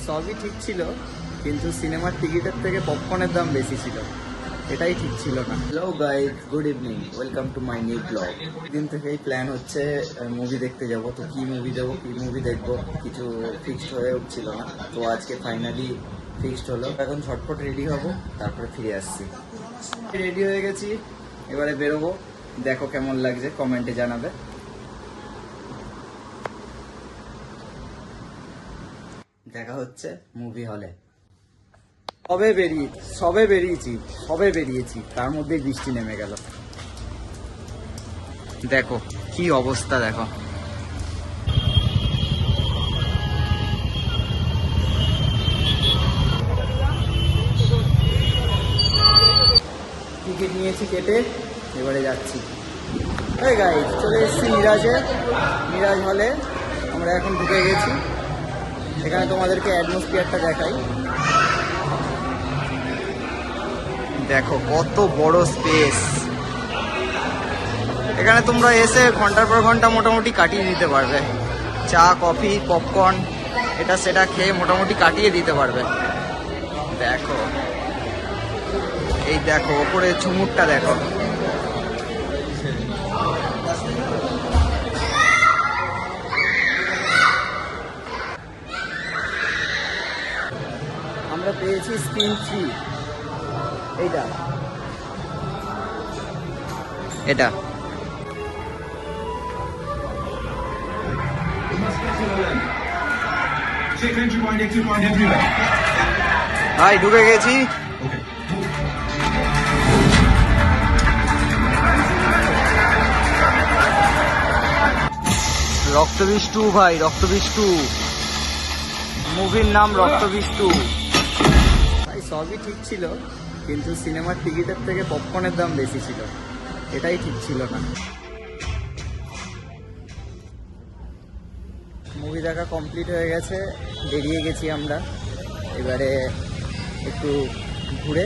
সবই ঠিক ছিল, কিন্তু সিনেমার টিকিটের থেকে পপকর্নের দাম বেশি ছিল, এটাই ঠিক ছিল না। Hello guys, good evening, welcome to my new blog. দিন থেকেই প্ল্যান হচ্ছে মুভি দেখতে যাব, তো কি মুভি যাবো কি মুভি দেখবো কিছু ফিক্সড হয়ে উঠছিল না, তো আজকে ফাইনালি ফিক্সড হলো। এখন ঝটপট রেডি হব, তারপরে ফিরে আসছি। রেডি হয়ে গেছি, এবারে বেরোবো। দেখো কেমন লাগছে, কমেন্টে জানাবে। দেখা হচ্ছে মুভি হলে। সবে বেরিয়েছি, তার মধ্যে বৃষ্টি নেমে গেল। দেখো কি অবস্থা, দেখো। টিকিট নিয়েছি কেটে, এবারে যাচ্ছি। এই গাইস, চলে এসেছি মিরাজ হলে। আমরা এখন ঢুকে গেছি। এখানে তোমাদেরকে অ্যাটমসফিয়ারটা দেখাই। দেখো কত বড় স্পেস। এখানে তোমরা এসে ঘন্টার পর ঘন্টা মোটামুটি কাটিয়ে দিতে পারবে। চা, কফি, পপকর্ন এটা সেটা খেয়ে মোটামুটি কাটিয়ে দিতে পারবে। দেখো, এই দেখো ওপরে ঝুমুরটা দেখো। আমরা পেয়েছি স্ক্রিন 3, এটা ভাই ঢুকে গেছি। রক্তবীজ 2 ভাই, রক্তবীজ 2, মুভির নাম রক্তবীজ 2। ভাই সবই ঠিক ছিল, কিন্তু সিনেমার টিকিটের থেকে পপকর্নের দাম বেশি ছিল, এটাই ঠিক ছিল না। মুভি দেখা কমপ্লিট হয়ে গেছে, বেরিয়ে গেছি আমরা। এবারে একটু ঘুরে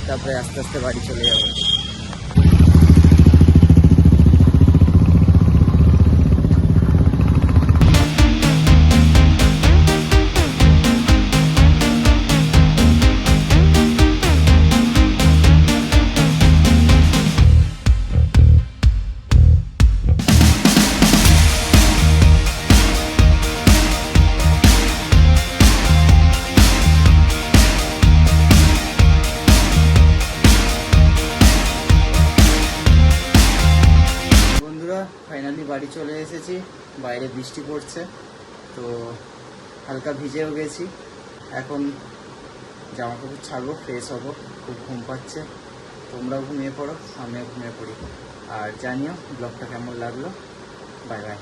তারপরে আস্তে আস্তে বাড়ি চলে যাবো। ফাইনালি বাড়ি চলে এসেছি। বাইরে বৃষ্টি পড়ছে, তো হালকা ভিজেও গেছি। এখন জামা কাপড় ছাড়বো, ফ্রেশ হবো। খুব ঘুম পাচ্ছে, তোমরাও ঘুমিয়ে পড়ো, আমিও ঘুমিয়ে পড়ি। আর জানিও ব্লগটা কেমন লাগলো। Bye bye.